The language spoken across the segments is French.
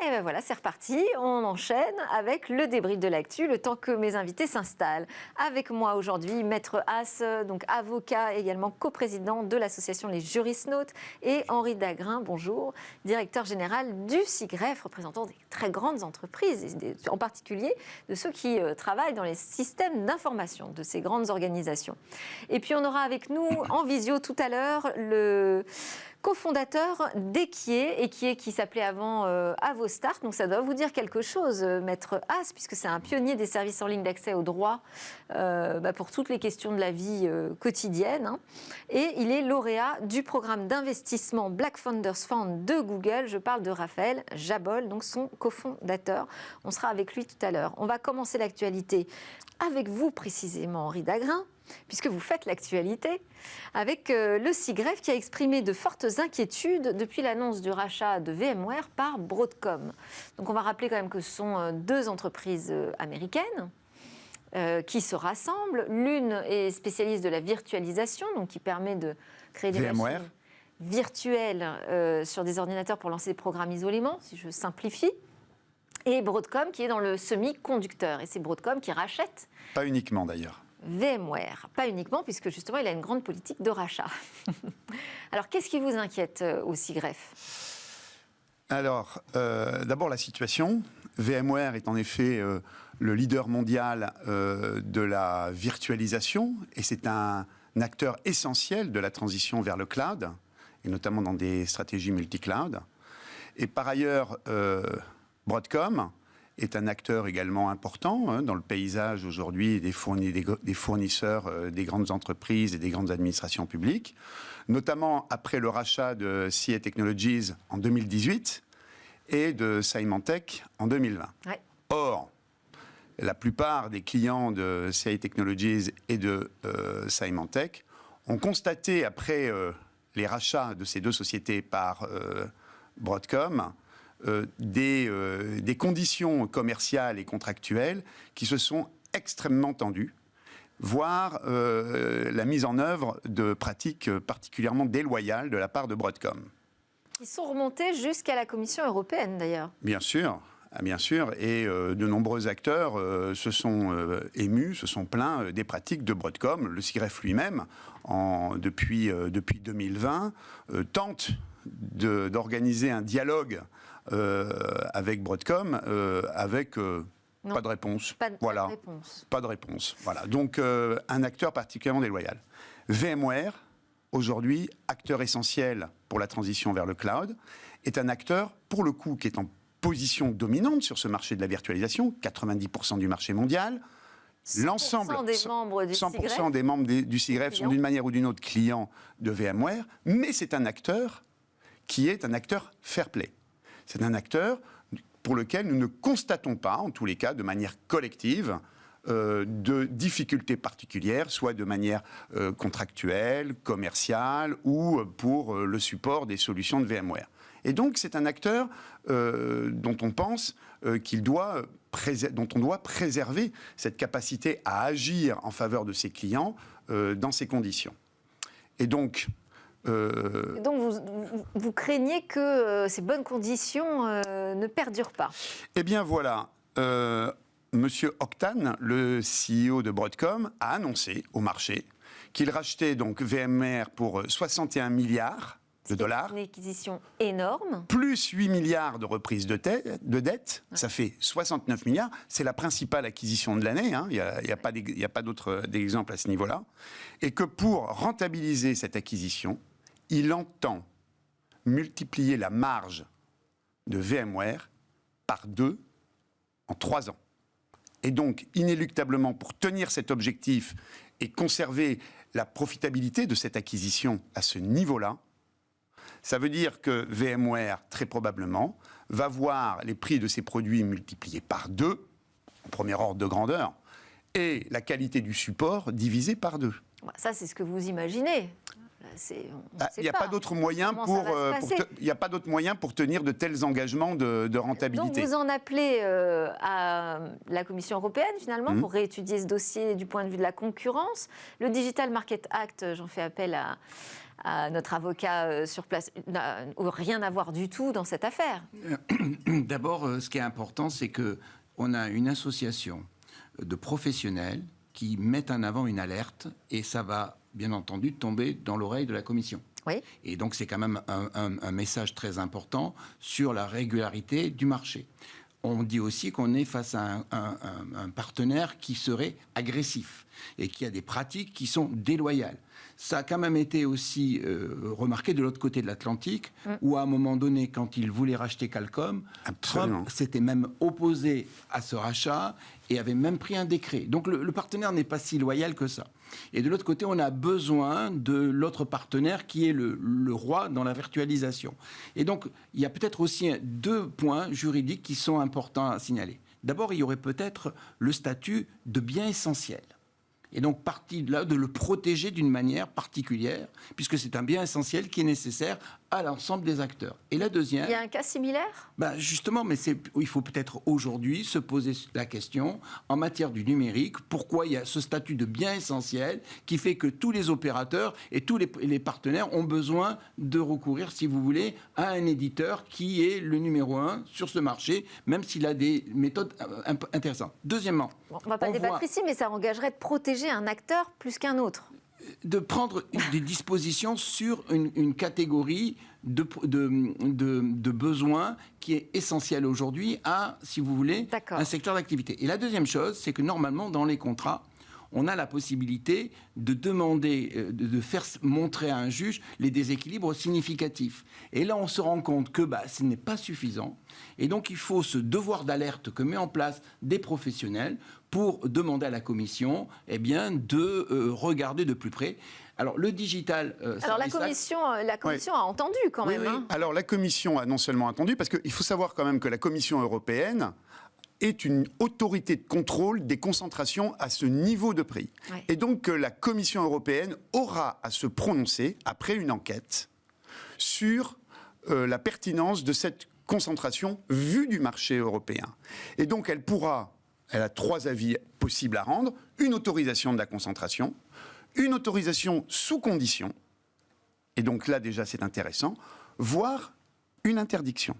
Et bien voilà, c'est reparti. On enchaîne avec le débrief de l'actu, le temps que mes invités s'installent. Avec moi aujourd'hui, Maître Haas, donc avocat, également coprésident de l'association Les Jurisnautes, et Henri Dagrin, bonjour, directeur général du SIGREF, représentant des très grandes entreprises, en particulier de ceux qui travaillent dans les systèmes d'information de ces grandes organisations. Et puis on aura avec nous en visio tout à l'heure le cofondateur d'Equier, qui s'appelait avant Avostart, donc ça doit vous dire quelque chose, Maître Haas, puisque c'est un pionnier des services en ligne d'accès au droit pour toutes les questions de la vie quotidienne. Hein. Et il est lauréat du programme d'investissement Black Founders Fund de Google. Je parle de Raphaël Jabol, donc son cofondateur. On sera avec lui tout à l'heure. On va commencer l'actualité avec vous précisément, Henri Dagrin, puisque vous faites l'actualité, avec le SIGREF qui a exprimé de fortes inquiétudes depuis l'annonce du rachat de VMware par Broadcom. Donc on va rappeler quand même que ce sont deux entreprises américaines qui se rassemblent. L'une est spécialiste de la virtualisation, donc qui permet de créer des VMware machines virtuelles sur des ordinateurs pour lancer des programmes isolément, si je simplifie. Et Broadcom qui est dans le semi-conducteur. Et c'est Broadcom qui rachète. Pas uniquement d'ailleurs. VMware, pas uniquement, puisque justement, il a une grande politique de rachat. Alors, qu'est-ce qui vous inquiète au SIGREF ? Alors, d'abord la situation. VMware est en effet le leader mondial de la virtualisation, et c'est un acteur essentiel de la transition vers le cloud, et notamment dans des stratégies multi-cloud. Et par ailleurs, Broadcom est un acteur également important dans le paysage aujourd'hui des fournisseurs des grandes entreprises et des grandes administrations publiques, notamment après le rachat de CA Technologies en 2018 et de Symantec en 2020. Ouais. Or, la plupart des clients de CA Technologies et de Symantec ont constaté, après les rachats de ces deux sociétés par Broadcom, des conditions commerciales et contractuelles qui se sont extrêmement tendues, voire la mise en œuvre de pratiques particulièrement déloyales de la part de Broadcom. Ils sont remontés jusqu'à la Commission européenne, d'ailleurs. Bien sûr, et de nombreux acteurs se sont émus, se sont plaints des pratiques de Broadcom. Le SIGREF lui-même, depuis 2020, tente d'organiser un dialogue avec Broadcom, avec pas de réponse. Pas de réponse. Voilà. Donc, un acteur particulièrement déloyal. VMware, aujourd'hui, acteur essentiel pour la transition vers le cloud, est un acteur, pour le coup, qui est en position dominante sur ce marché de la virtualisation, 90% du marché mondial. 100% des membres du SIGREF sont d'une manière ou d'une autre clients de VMware, mais c'est un acteur qui est un acteur fair play. C'est un acteur pour lequel nous ne constatons pas, en tous les cas, de manière collective, de difficultés particulières, soit de manière contractuelle, commerciale, ou pour le support des solutions de VMware. Et donc, c'est un acteur dont on pense dont on doit préserver cette capacité à agir en faveur de ses clients dans ces conditions. Et donc... Donc vous craignez que ces bonnes conditions ne perdurent pas. Eh bien voilà, Monsieur Octane, le CEO de Broadcom, a annoncé au marché qu'il rachetait donc VMware pour 61 milliards de dollars. Une acquisition énorme. Plus 8 milliards de reprises de dette, ça fait 69 milliards. C'est la principale acquisition de l'année, hein. Il n'y a pas d'autres exemples à ce niveau-là. Et que pour rentabiliser cette acquisition, il entend multiplier la marge de VMware par 2 en 3 ans. Et donc, inéluctablement, pour tenir cet objectif et conserver la profitabilité de cette acquisition à ce niveau-là, ça veut dire que VMware, très probablement, va voir les prix de ses produits multipliés par 2, en premier ordre de grandeur, et la qualité du support divisée par 2. Ça, c'est ce que vous imaginez. Il n'y a pas d'autre moyen pour tenir de tels engagements de rentabilité. Donc vous en appelez à la Commission européenne finalement pour réétudier ce dossier du point de vue de la concurrence. Le Digital Market Act, j'en fais appel à notre avocat sur place, n'a rien à voir du tout dans cette affaire. D'abord, ce qui est important, c'est qu'on a une association de professionnels qui mettent en avant une alerte, et ça va, bien entendu, tomber dans l'oreille de la Commission. Oui. Et donc, c'est quand même un message très important sur la régularité du marché. On dit aussi qu'on est face à un partenaire qui serait agressif et qui a des pratiques qui sont déloyales. Ça a quand même été aussi remarqué de l'autre côté de l'Atlantique, où à un moment donné, quand il voulait racheter Qualcomm, Trump s'était même opposé à ce rachat et avait même pris un décret. Donc le partenaire n'est pas si loyal que ça. Et de l'autre côté, on a besoin de l'autre partenaire qui est le roi dans la virtualisation. Et donc, il y a peut-être aussi 2 points juridiques qui sont importants à signaler. D'abord, il y aurait peut-être le statut de bien essentiel. Et donc, partie de là, de le protéger d'une manière particulière, puisque c'est un bien essentiel qui est nécessaire à l'ensemble des acteurs. Et la deuxième... Il y a un cas similaire ? Justement, mais il faut peut-être aujourd'hui se poser la question, en matière du numérique, pourquoi il y a ce statut de bien essentiel qui fait que tous les opérateurs et tous les partenaires ont besoin de recourir, si vous voulez, à un éditeur qui est le numéro 1 sur ce marché, même s'il a des méthodes intéressantes. Deuxièmement... Bon, on ne va pas débattre ici, mais ça engagerait de protéger un acteur plus qu'un autre. De prendre des dispositions sur une catégorie de besoins qui est essentielle aujourd'hui à, si vous voulez, un secteur d'activité. Et la deuxième chose, c'est que normalement, dans les contrats, on a la possibilité de demander, de faire montrer à un juge les déséquilibres significatifs. Et là, on se rend compte que ce n'est pas suffisant. Et donc, il faut ce devoir d'alerte que met en place des professionnels pour demander à la Commission de regarder de plus près. Alors, le digital... Alors, la Commission a entendu quand même. Oui. Hein. Alors, la Commission a non seulement entendu, parce qu'il faut savoir quand même que la Commission européenne est une autorité de contrôle des concentrations à ce niveau de prix. Ouais. Et donc, la Commission européenne aura à se prononcer, après une enquête, sur la pertinence de cette concentration vue du marché européen. Et donc, elle a 3 avis possibles à rendre. Une autorisation de la concentration, une autorisation sous condition, et donc là, déjà, c'est intéressant, voire une interdiction.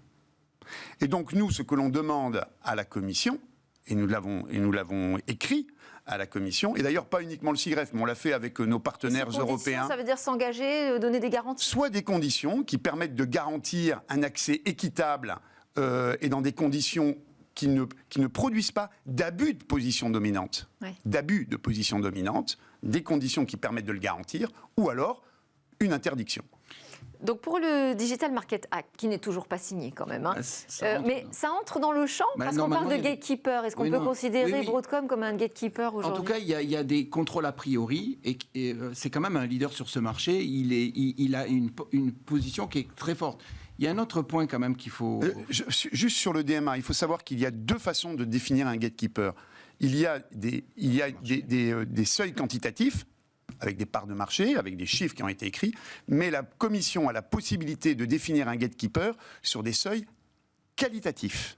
Et donc, nous, ce que l'on demande à la Commission, et nous l'avons écrit à la Commission, et d'ailleurs pas uniquement le CIGREF, mais on l'a fait avec nos partenaires européens. Ça veut dire s'engager, donner des garanties ? Soit des conditions qui permettent de garantir un accès équitable et dans des conditions qui ne produisent pas d'abus de position dominante. Oui. D'abus de position dominante, des conditions qui permettent de le garantir, ou alors une interdiction. Donc pour le Digital Market Act, qui n'est toujours pas signé quand même, mais ça entre dans le champ, parce qu'on parle de gatekeeper. Est-ce qu'on peut considérer Broadcom comme un gatekeeper aujourd'hui ? En tout cas, il y a des contrôles a priori, et c'est quand même un leader sur ce marché. Il a une position qui est très forte. Il y a un autre point quand même qu'il faut... Juste sur le DMA, il faut savoir qu'il y a 2 façons de définir un gatekeeper. Il y a des seuils quantitatifs, avec des parts de marché, avec des chiffres qui ont été écrits, mais la Commission a la possibilité de définir un gatekeeper sur des seuils qualitatifs,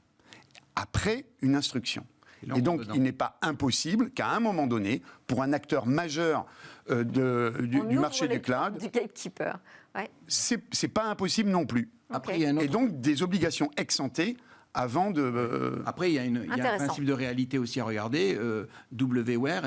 après une instruction. Et donc, il n'est pas impossible qu'à un moment donné, pour un acteur majeur du marché du cloud, du gatekeeper. Ouais. C'est pas impossible non plus. Après, et donc, des obligations ex-ante avant de... Après, il y a un principe de réalité aussi à regarder. WWare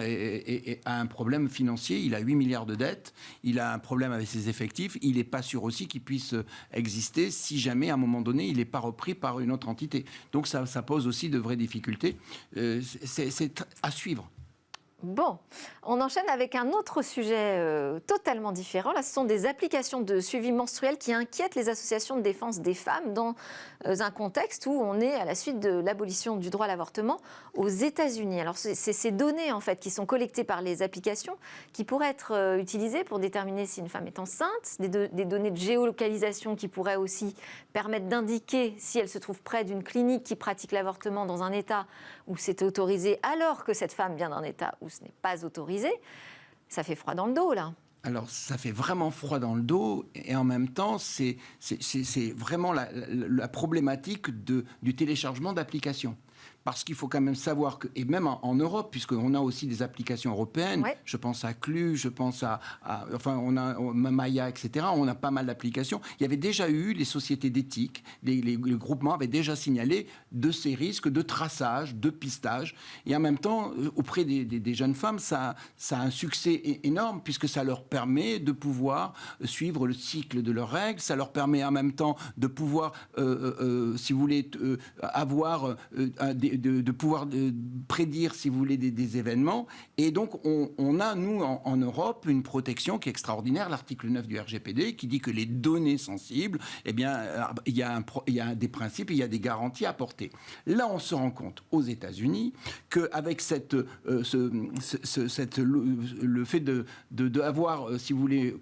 a un problème financier. Il a 8 milliards de dettes. Il a un problème avec ses effectifs. Il n'est pas sûr aussi qu'il puisse exister si jamais, à un moment donné, il n'est pas repris par une autre entité. Donc, ça pose aussi de vraies difficultés. C'est à suivre. Bon, on enchaîne avec un autre sujet totalement différent. Là, ce sont des applications de suivi menstruel qui inquiètent les associations de défense des femmes dans un contexte où on est à la suite de l'abolition du droit à l'avortement aux États-Unis. Alors, c'est ces données en fait qui sont collectées par les applications qui pourraient être utilisées pour déterminer si une femme est enceinte, des données de géolocalisation qui pourraient aussi permettre d'indiquer si elle se trouve près d'une clinique qui pratique l'avortement dans un État où c'est autorisé alors que cette femme vient d'un État où ce n'est pas autorisé. Ça fait froid dans le dos, là. Alors, ça fait vraiment froid dans le dos, et en même temps, c'est vraiment la problématique du téléchargement d'applications. Parce qu'il faut quand même savoir que, et même en Europe, puisqu'on a aussi des applications européennes, Ouais. je pense à Clu, je pense enfin, on a Maya, etc. On a pas mal d'applications. Il y avait déjà eu les sociétés d'éthique, les groupements avaient déjà signalé de ces risques de traçage, de pistage. Et en même temps, auprès des jeunes femmes, ça a un succès énorme, puisque ça leur permet de pouvoir suivre le cycle de leurs règles, ça leur permet en même temps de pouvoir, si vous voulez, avoir de pouvoir prédire, si vous voulez, des événements. Et donc, on a, nous, en Europe, une protection qui est extraordinaire, l'article 9 du RGPD, qui dit que les données sensibles, eh bien, il y a des principes, il y a des garanties à apporter. Là, on se rend compte, aux États-Unis, qu'avec le fait d'avoir, si vous voulez,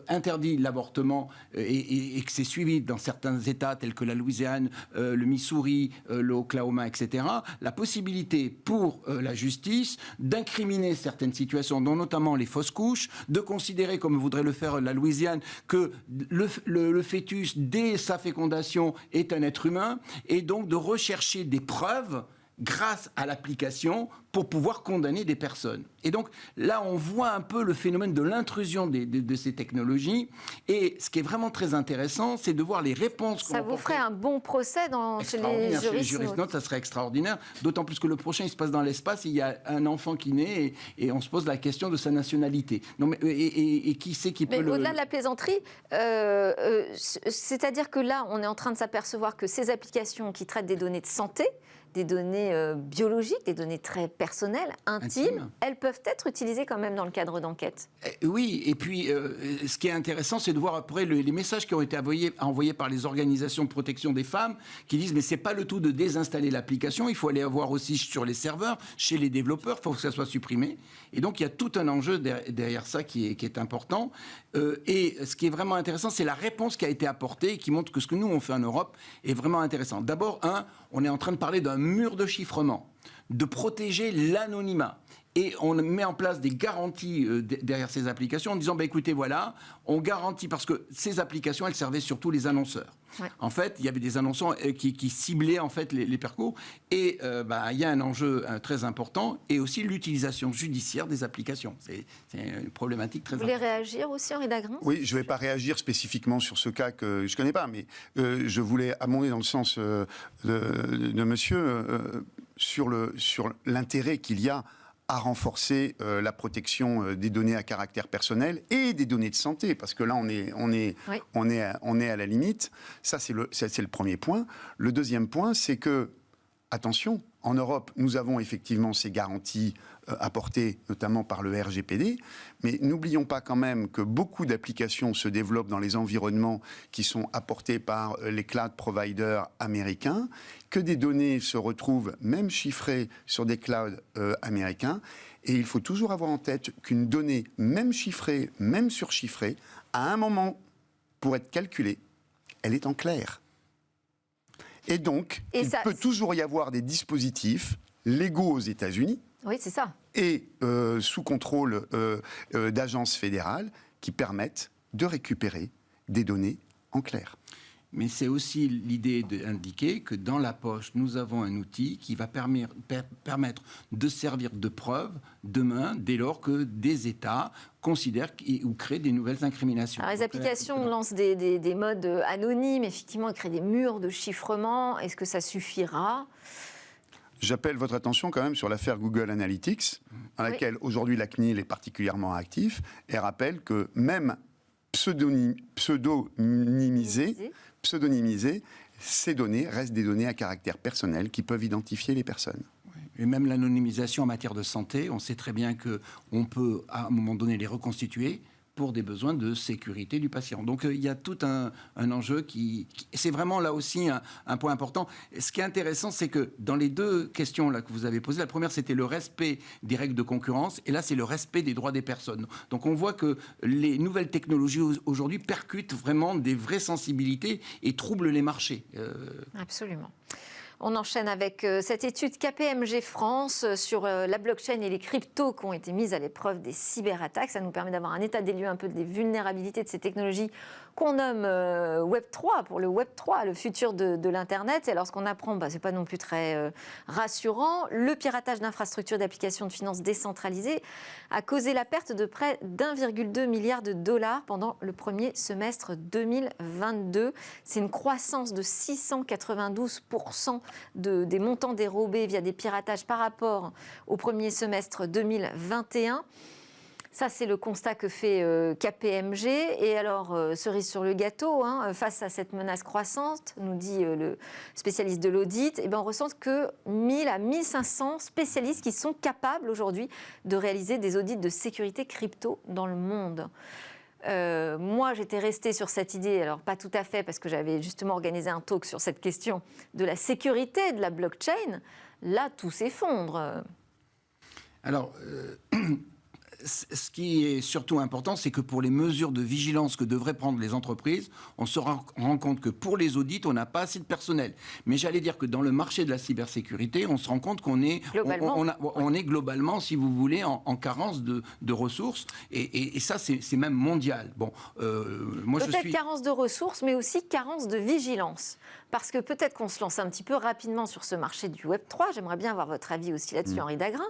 interdit l'avortement et que c'est suivi dans certains États, tels que la Louisiane, le Missouri, l'Oklahoma, etc., la possibilité pour la justice d'incriminer certaines situations, dont notamment les fausses couches, de considérer, comme voudrait le faire la Louisiane, que le fœtus, dès sa fécondation, est un être humain, et donc de rechercher des preuves grâce à l'application pour pouvoir condamner des personnes. Et donc là, on voit un peu le phénomène de l'intrusion de ces technologies. Et ce qui est vraiment très intéressant, c'est de voir les réponses qu'on Ça vous ferait un bon procès chez les juristes. Ça serait extraordinaire. D'autant plus que le prochain, il se passe dans l'espace. Il y a un enfant qui naît et on se pose la question de sa nationalité. Non, mais, et qui sait qui peut mais au-delà de la plaisanterie, c'est-à-dire que là, on est en train de s'apercevoir que ces applications qui traitent des données de santé, des données biologiques, des données très personnelles, intimes, elles peuvent être utilisées quand même dans le cadre d'enquête. Oui, et puis ce qui est intéressant, c'est de voir après les messages qui ont été envoyés par les organisations de protection des femmes, qui disent mais c'est pas le tout de désinstaller l'application, il faut aller voir aussi sur les serveurs, chez les développeurs, il faut que ça soit supprimé. Et donc il y a tout un enjeu derrière ça qui est important. Et ce qui est vraiment intéressant, c'est la réponse qui a été apportée et qui montre que ce que nous on fait en Europe est vraiment intéressant. D'abord, on est en train de parler d'un mur de chiffrement, de protéger l'anonymat. Et on met en place des garanties derrière ces applications en disant, écoutez, voilà, on garantit, parce que ces applications, elles servaient surtout les annonceurs. Ouais. En fait, il y avait des annonceurs qui ciblaient en fait les parcours. Et il y a un enjeu très important, et aussi l'utilisation judiciaire des applications. C'est une problématique très importante. Vous voulez réagir aussi, Henri Dagrin ? Oui, je ne vais pas réagir spécifiquement sur ce cas que je ne connais pas, mais je voulais abonder dans le sens de monsieur sur l'intérêt qu'il y a à renforcer la protection des données à caractère personnel et des données de santé, parce que là, on est à la limite. Ça, c'est le premier point. Le deuxième point, c'est que, attention, en Europe, nous avons effectivement ces garanties apportées notamment par le RGPD, mais n'oublions pas quand même que beaucoup d'applications se développent dans les environnements qui sont apportés par les cloud providers américains, que des données se retrouvent même chiffrées sur des clouds américains, et il faut toujours avoir en tête qu'une donnée, même chiffrée, même surchiffrée, à un moment, pour être calculée, elle est en clair. Et donc, il peut toujours y avoir des dispositifs légaux aux États-Unis, oui, c'est ça, et sous contrôle d'agences fédérales qui permettent de récupérer des données en clair. Mais c'est aussi l'idée d'indiquer que dans la poche, nous avons un outil qui va permettre de servir de preuve demain, dès lors que des États considèrent ou créent des nouvelles incriminations. Alors, les applications lancent des modes anonymes, effectivement, créent des murs de chiffrement. Est-ce que ça suffira ? J'appelle votre attention quand même sur l'affaire Google Analytics, dans laquelle aujourd'hui la CNIL est particulièrement active, et rappelle que même pseudonymisées, ces données restent des données à caractère personnel qui peuvent identifier les personnes. Et même l'anonymisation en matière de santé, on sait très bien qu'on peut à un moment donné les reconstituer pour des besoins de sécurité du patient. Donc il y a tout un enjeu c'est vraiment là aussi un point important. Et ce qui est intéressant, c'est que dans les deux questions là que vous avez posées, la première c'était le respect des règles de concurrence, et là c'est le respect des droits des personnes. Donc on voit que les nouvelles technologies aujourd'hui percutent vraiment des vraies sensibilités et troublent les marchés. Absolument. On enchaîne avec cette étude KPMG France sur la blockchain et les cryptos qui ont été mises à l'épreuve des cyberattaques. Ça nous permet d'avoir un état des lieux un peu des vulnérabilités de ces technologies qu'on nomme Web3, pour le Web3, le futur de l'Internet. Et alors, ce qu'on apprend, ce n'est pas non plus très rassurant. Le piratage d'infrastructures d'applications de finances décentralisées a causé la perte de près d'1,2 milliard de dollars pendant le premier semestre 2022. C'est une croissance de 692% des montants dérobés via des piratages par rapport au premier semestre 2021. Ça, c'est le constat que fait KPMG. Et alors, cerise sur le gâteau, face à cette menace croissante, nous dit le spécialiste de l'audit, on ressent que 1000 à 1500 spécialistes qui sont capables aujourd'hui de réaliser des audits de sécurité crypto dans le monde. Moi, j'étais restée sur cette idée, alors pas tout à fait, parce que j'avais justement organisé un talk sur cette question de la sécurité de la blockchain. Là, tout s'effondre. Alors, ce qui est surtout important, c'est que pour les mesures de vigilance que devraient prendre les entreprises, on se rend compte que pour les audits, on n'a pas assez de personnel. Mais j'allais dire que dans le marché de la cybersécurité, on se rend compte qu'on est globalement, si vous voulez, en carence de ressources. Et ça, c'est même mondial. Bon, moi, peut-être carence de ressources, mais aussi carence de vigilance. Parce que peut-être qu'on se lance un petit peu rapidement sur ce marché du Web3. J'aimerais bien avoir votre avis aussi là-dessus, Henri Dagrin.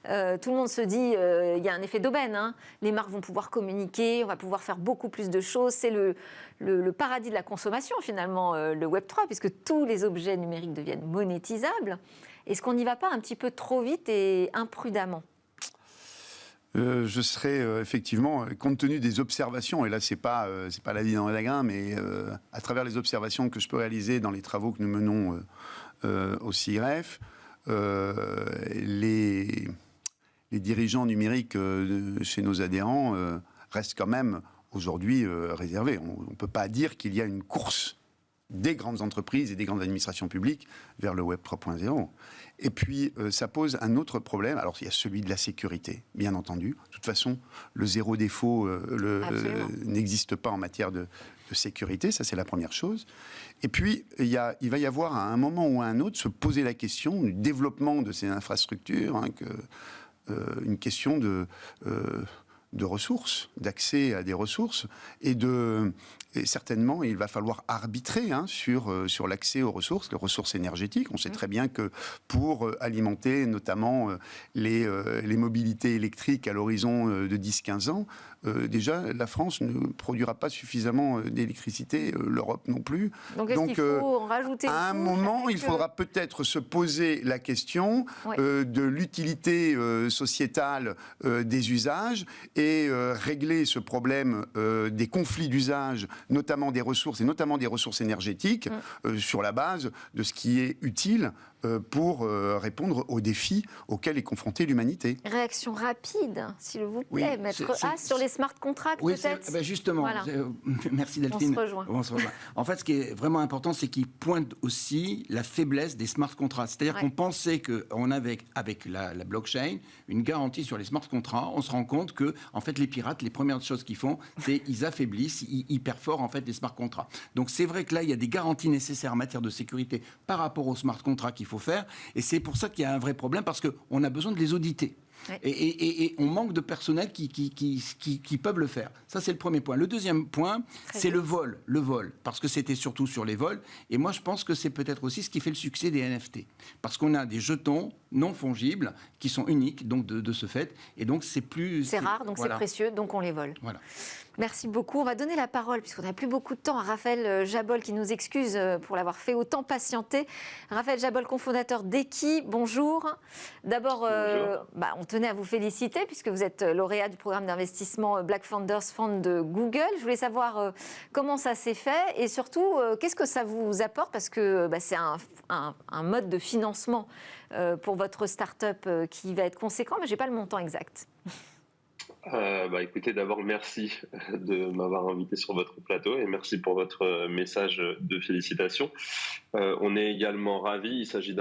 Tout le monde se dit, il y a un effet d'aubaine. Les marques vont pouvoir communiquer, on va pouvoir faire beaucoup plus de choses. C'est le paradis de la consommation, finalement, le Web3, puisque tous les objets numériques deviennent monétisables. Est-ce qu'on n'y va pas un petit peu trop vite et imprudemment ? Je serais effectivement, compte tenu des observations, et là c'est pas l'avis d'Henri Dagrin, mais à travers les observations que je peux réaliser dans les travaux que nous menons au CIREF, les dirigeants numériques chez nos adhérents restent quand même aujourd'hui réservés. On ne peut pas dire qu'il y a une course des grandes entreprises et des grandes administrations publiques vers le Web 3.0. Et puis, ça pose un autre problème. Alors, il y a celui de la sécurité, bien entendu. De toute façon, le zéro défaut n'existe pas en matière de sécurité. Ça, c'est la première chose. Et puis, il va y avoir, à un moment ou à un autre, se poser la question du développement de ces infrastructures, une question de ressources, d'accès à des ressources, et certainement, il va falloir arbitrer sur l'accès aux ressources énergétiques. On sait très bien que pour alimenter notamment les mobilités électriques à l'horizon de 10-15 ans, déjà, la France ne produira pas suffisamment d'électricité, l'Europe non plus. Donc, est-ce qu'il faut en rajouter à un moment, il faudra peut-être se poser la question de l'utilité sociétale des usages et régler ce problème des conflits d'usage, notamment des ressources, et notamment des ressources énergétiques, sur la base de ce qui est utile pour répondre aux défis auxquels est confrontée l'humanité. Réaction rapide, s'il vous plaît, Maître Haas, sur les smart contracts, peut-être. Justement, voilà. Merci Delphine. On se rejoint. En fait, ce qui est vraiment important, c'est qu'il pointe aussi la faiblesse des smart contracts. C'est-à-dire qu'on pensait qu'on avait, avec la blockchain, une garantie sur les smart contracts. On se rend compte que, en fait, les pirates, les premières choses qu'ils font, c'est qu'ils affaiblissent, ils perforent en fait les smart contracts. Donc c'est vrai que là, il y a des garanties nécessaires en matière de sécurité par rapport aux smart contracts qu'il faut faire. Et c'est pour ça qu'il y a un vrai problème, parce qu'on a besoin de les auditer. Ouais. Et on manque de personnel qui peuvent le faire. Ça, c'est le premier point. Le deuxième point, c'est le vol. Le vol, parce que c'était surtout sur les vols. Et moi, je pense que c'est peut-être aussi ce qui fait le succès des NFT. Parce qu'on a des jetons non fongibles qui sont uniques, donc de ce fait. Et donc, c'est plus... C'est rare, donc c'est précieux, donc on les vole. Voilà. Merci beaucoup. On va donner la parole, puisqu'on n'a plus beaucoup de temps, à Raphaël Jabol, qui nous excuse pour l'avoir fait autant patienter. Raphaël Jabol, cofondateur d'Equi, bonjour. D'abord, on tenait à vous féliciter, puisque vous êtes lauréat du programme d'investissement Black Founders Fund de Google. Je voulais savoir comment ça s'est fait, et surtout, qu'est-ce que ça vous apporte, parce que c'est un mode de financement pour votre start-up qui va être conséquent, mais je n'ai pas le montant exact. Écoutez, d'abord, merci de m'avoir invité sur votre plateau et merci pour votre message de félicitations. On est également ravis. Il s'agit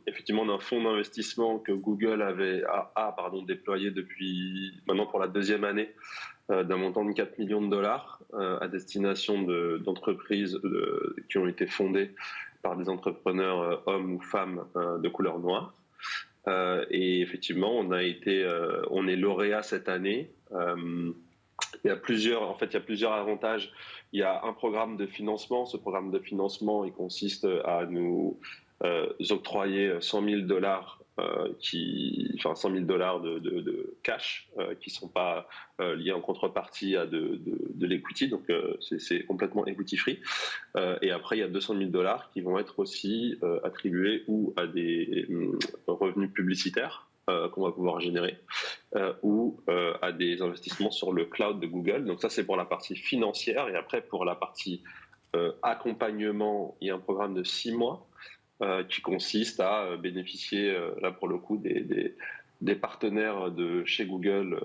effectivement d'un fonds d'investissement que Google a déployé depuis maintenant pour la deuxième année d'un montant de 4 millions de dollars à destination d'entreprises qui ont été fondées par des entrepreneurs hommes ou femmes de couleur noire. Et effectivement, on est lauréat cette année il y a plusieurs avantages. Il y a un programme de financement. Ce programme de financement, il consiste à nous octroyer $100 000 $100 000 de cash qui ne sont pas liés en contrepartie à de l'equity, donc c'est complètement equity free. Et après, il y a $200 000 qui vont être aussi attribués ou à des revenus publicitaires qu'on va pouvoir générer, ou à des investissements sur le cloud de Google. Donc ça, c'est pour la partie financière. Et après, pour la partie accompagnement, il y a un programme de 6 mois qui consiste à bénéficier, là pour le coup, des partenaires de chez Google,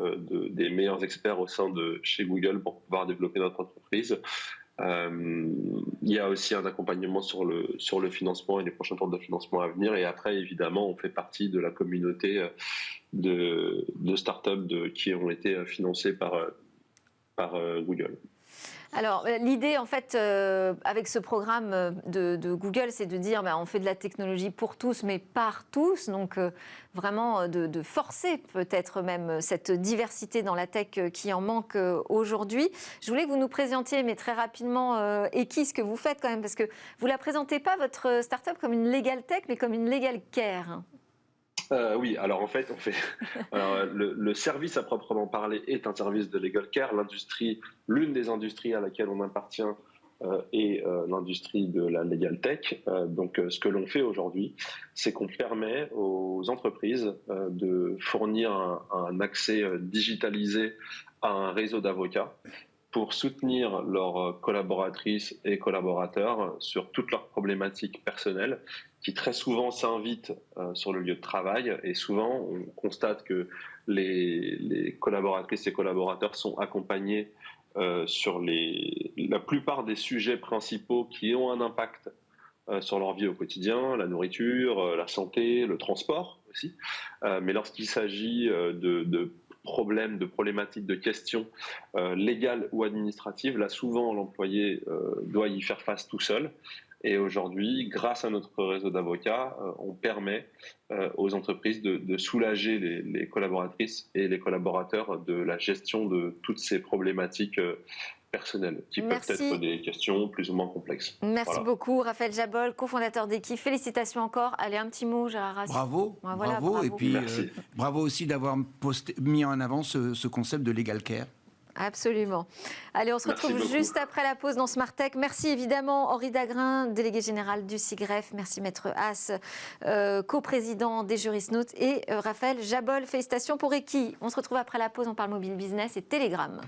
des meilleurs experts au sein de chez Google pour pouvoir développer notre entreprise. Il y a aussi un accompagnement sur le financement et les prochains tours de financement à venir. Et après, évidemment, on fait partie de la communauté de startups qui ont été financées par Google. Alors, l'idée, en fait, avec ce programme de Google, c'est de dire on fait de la technologie pour tous, mais par tous. Donc, vraiment, de forcer peut-être même cette diversité dans la tech qui en manque aujourd'hui. Je voulais que vous nous présentiez, mais très rapidement, Eki, ce que vous faites quand même, parce que vous ne la présentez pas, votre start-up, comme une legal tech, mais comme une legal care. Oui, alors en fait, alors, le service à proprement parler est un service de legal care. L'une des industries à laquelle on appartient est l'industrie de la legal tech. Donc, ce que l'on fait aujourd'hui, c'est qu'on permet aux entreprises de fournir un accès digitalisé à un réseau d'avocats pour soutenir leurs collaboratrices et collaborateurs sur toutes leurs problématiques personnelles qui très souvent s'invitent sur le lieu de travail. Et souvent, on constate que les collaboratrices et collaborateurs sont accompagnés sur la plupart des sujets principaux qui ont un impact sur leur vie au quotidien, la nourriture, la santé, le transport aussi. Mais lorsqu'il s'agit de problèmes, de problématiques, de questions légales ou administratives, là souvent l'employé doit y faire face tout seul. Et aujourd'hui, grâce à notre réseau d'avocats, on permet aux entreprises de soulager les collaboratrices et les collaborateurs de la gestion de toutes ces problématiques personnelles, qui peuvent être des questions plus ou moins complexes. Merci beaucoup, Raphaël Jabol, cofondateur d'Eki. Félicitations encore. Allez, un petit mot, Gérard Rassi. Bravo, bravo. Et puis bravo aussi d'avoir mis en avant ce concept de legal care. Absolument. Allez, on se retrouve juste après la pause dans Smart Tech. Merci évidemment Henri Dagrin, délégué général du SIGREF. Merci Maître Haas, coprésident des Jurisnotes. Et Raphaël Jabol, félicitations pour Eki. On se retrouve après la pause, on parle mobile business et Telegram.